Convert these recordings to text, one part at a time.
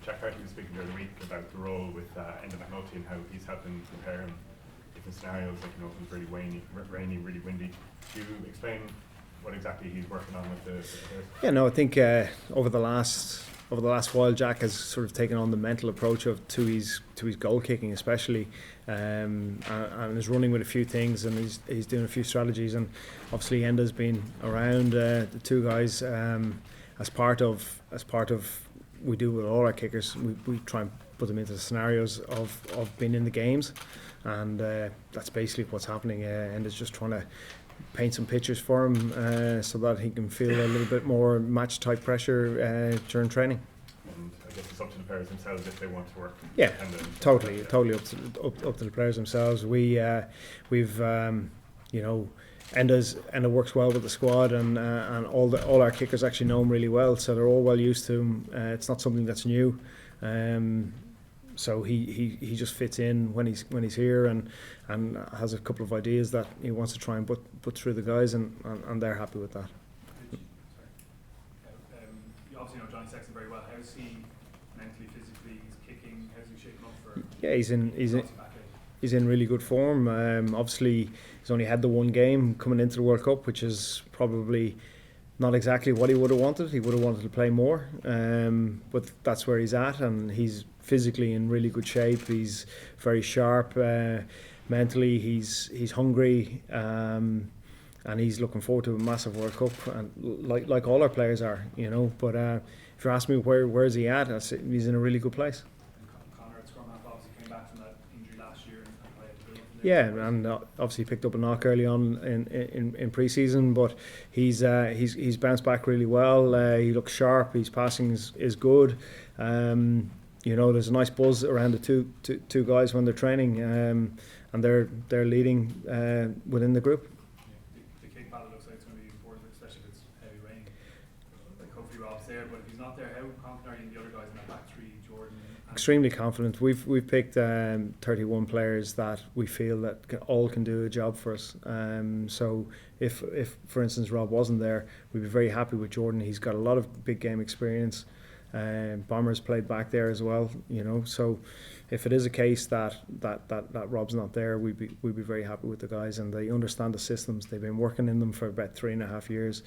Jack Carty was speaking during the week about the role with Enda McNulty and how he's helping prepare him different scenarios, like if it was really rainy, really windy. Do you explain what exactly he's working on with the players? Yeah, no, I think over the last while, Jack has sort of taken on the mental approach to his goal kicking, especially, and is running with a few things, and he's doing a few strategies, and obviously Enda's been around the two guys as part of we do with all our kickers. We try and put them into the scenarios of being in the games, and that's basically what's happening. Enda's just trying to paint some pictures for him so that he can feel a little bit more match type pressure during training. And I guess it's up to the players themselves if they want to work. Yeah, totally up to the players themselves. We've Enda works well with the squad, and all our kickers actually know him really well, so they're all well used to him. It's not something that's new. So he just fits in when he's here, and has a couple of ideas that he wants to try and put through the guys, and they're happy with that. You obviously know Johnny Sexton very well. How's he mentally, physically? He's kicking. How's he shaping up for? Yeah, he's in really good form. Obviously, he's only had the one game coming into the World Cup, which is probably not exactly what he would have wanted. He would have wanted to play more, but that's where he's at, and he's physically in really good shape. He's very sharp. Mentally, he's hungry, and he's looking forward to a massive World Cup, and like all our players are, you know. But if you ask me where's he at, he's in a really good place. Connor at scrum half obviously came back from that injury last year, and yeah, and obviously picked up a knock early on in pre-season, but he's bounced back really well. He looks sharp. His passing is good. You know, there's a nice buzz around the two guys when they're training, and they're leading within the group. The kick battle looks like it's going to be important, especially if it's heavy rain. Like hopefully Rob's there, but if he's not there, how confident are you in the other guys in that back three, Jordan? Extremely confident. We've picked 31 players that we feel that all can do a job for us. So if for instance Rob wasn't there, we'd be very happy with Jordan. He's got a lot of big game experience. Bombers played back there as well, you know. So if it is a case that Rob's not there, we'd be very happy with the guys, and they understand the systems. They've been working in them for about 3.5 years.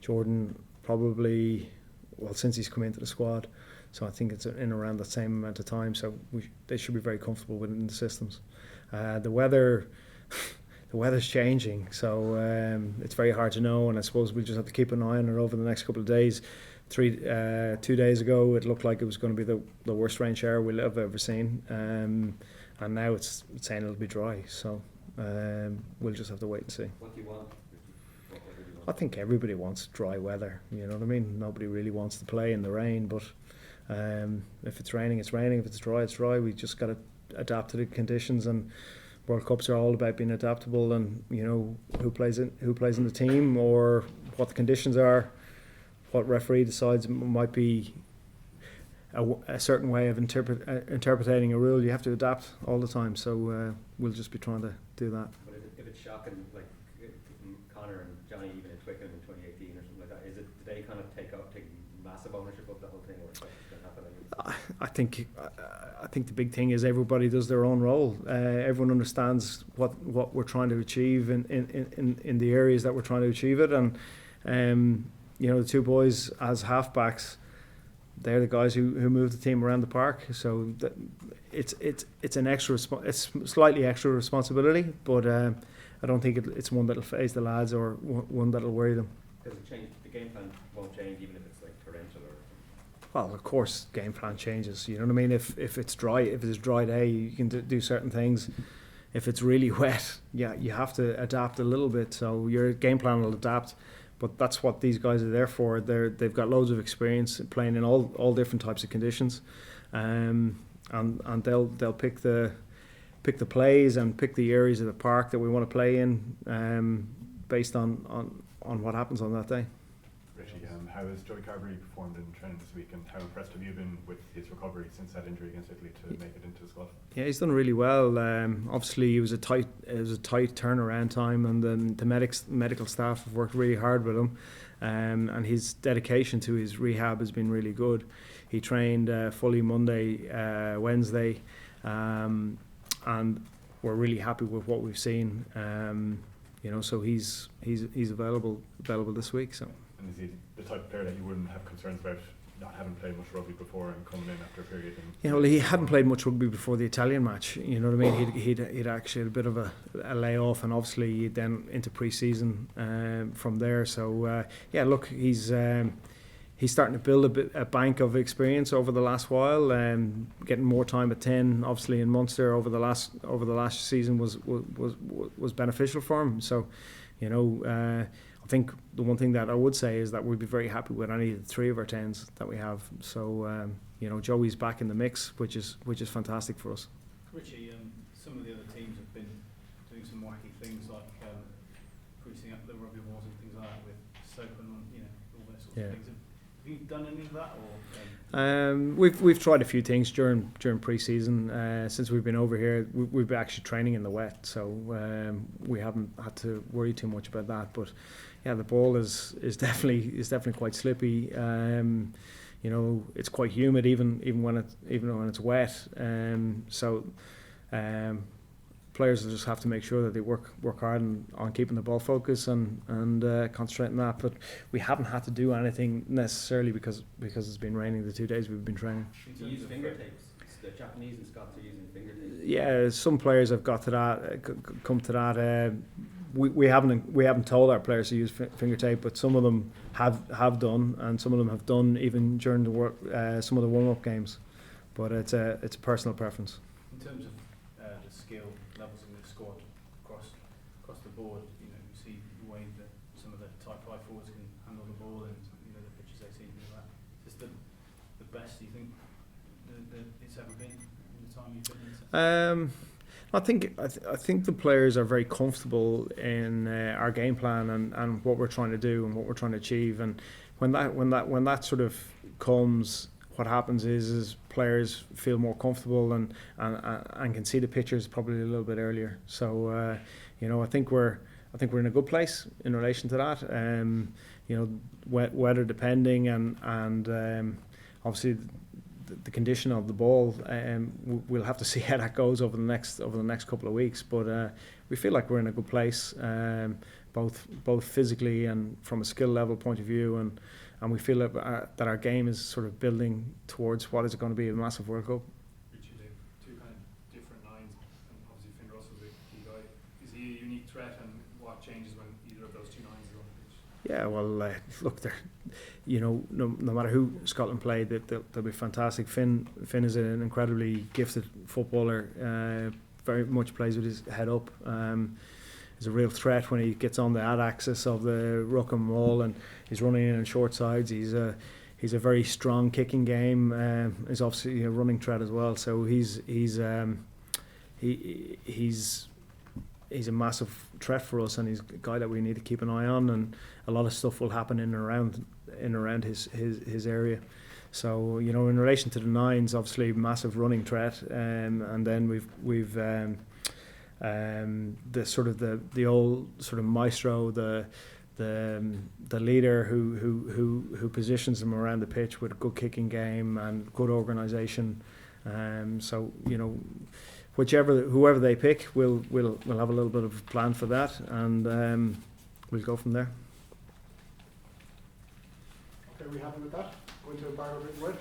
Jordan probably, well, since he's come into the squad, so I think it's in around the same amount of time. So they should be very comfortable within the systems. The weather's changing, so it's very hard to know, and I suppose we'll just have to keep an eye on it over the next couple of days. 2 days ago it looked like it was going to be the worst rain shower we'll have ever seen, and now it's saying it'll be dry, so we'll just have to wait and see. What do you want? I think everybody wants dry weather, you know what I mean? Nobody really wants to play in the rain, but if it's raining, it's raining. If it's dry. We just got to adapt to the conditions, and World Cups are all about being adaptable, and you know who plays in the team, or what the conditions are. What referee decides might be a certain way of interpreting a rule. You have to adapt all the time, so we'll just be trying to do that. But if it's shocking, like Connor and Johnny, even in Twickenham in 2018 or something like that, do they kind of take massive ownership of the whole thing, or is that going to happen? I think the big thing is everybody does their own role. Everyone understands what we're trying to achieve in the areas that we're trying to achieve it, and you know, the two boys as halfbacks, they're the guys who move the team around the park. So it's an extra, it's slightly extra responsibility, but I don't think it's one that'll faze the lads or one that'll worry them. Does it change? The game plan won't change even if it's like torrential or. Well, of course, game plan changes. You know what I mean? If it's dry, if it's a dry day, you can do certain things. If it's really wet, yeah, you have to adapt a little bit. So your game plan will adapt. But that's what these guys are there for. They've got loads of experience playing in all different types of conditions, and they'll pick the plays and pick the areas of the park that we want to play in, based on what happens on that day. Richie, how has Joey Carberry performed in training this week, and how impressed have you been with his recovery since that injury against Italy to make it into the squad? Yeah, he's done really well. Obviously, it was a tight turnaround time, and then the medical staff have worked really hard with him, and his dedication to his rehab has been really good. He trained fully Monday, Wednesday, and we're really happy with what we've seen. So he's available this week. So. And is he the type of player that you wouldn't have concerns about not having played much rugby before and coming in after a period? Yeah, well, he hadn't played much rugby before the Italian match. You know what I mean? He'd actually had a bit of a layoff, and obviously then into pre-season from there. So look, he's starting to build a bank of experience over the last while, getting more time at 10. Obviously, in Munster over the last season was beneficial for him. So, I think the one thing that I would say is that we'd be very happy with any of the 3 of our 10s that we have. So, Joey's back in the mix, which is fantastic for us. Richie, some of the other teams have been doing some wacky things like greasing up the rugby balls and things like that with soap and all those sorts of things. Have you done any of that, or? We've tried a few things during pre-season. Since we've been over here, we've been actually training in the wet, so we haven't had to worry too much about that. But yeah, the ball is definitely quite slippy. It's quite humid even when it's wet. Players just have to make sure that they work hard on keeping the ball focused and concentrate on that. But we haven't had to do anything necessarily because it's been raining the 2 days we've been training. Do you use finger tapes? The Japanese and Scots are using finger tapes. Yeah, some players have got to that, come to that. We haven't told our players to use finger tape, but some of them have done, and some of them have done even during some of the warm-up games. But it's a personal preference. In terms of the skill levels in the squad across the board, you see the way that some of the type 5 forwards can handle the ball, and the pitches they see and all that. Is this the best you think that it's ever been in the time you've been in? I think the players are very comfortable in our game plan and what we're trying to do and what we're trying to achieve. And when that sort of comes, what happens is players feel more comfortable and can see the pictures probably a little bit earlier. So I think we're in a good place in relation to that. Weather depending and obviously the condition of the ball. We'll have to see how that goes over the next couple of weeks. But we feel like we're in a good place, both physically and from a skill level point of view, and we feel that our game is sort of building towards what is going to be a massive World Cup. Richie, Dave, 2 kind of different lines, and obviously Finn Russell's a key guy. Is he a unique threat, and what changes when either of those 2 lines are on the pitch? Yeah, well, look, no matter who Scotland play, they'll be fantastic. Finn is an incredibly gifted footballer. Very much plays with his head up. He's a real threat when he gets on the ad axis of the ruck and maul, and he's running in on short sides. He's a very strong kicking game. He's obviously a running threat as well. So he's a massive threat for us, and he's a guy that we need to keep an eye on. And a lot of stuff will happen in and around his area. So in relation to the 9s, obviously massive running threat, and then we've the sort of the old sort of maestro, the leader who positions them around the pitch with a good kicking game and good organisation. So whoever they pick, we'll have a little bit of a plan for that, and we'll go from there. Okay, we happy with that? Going to a bar a bit word.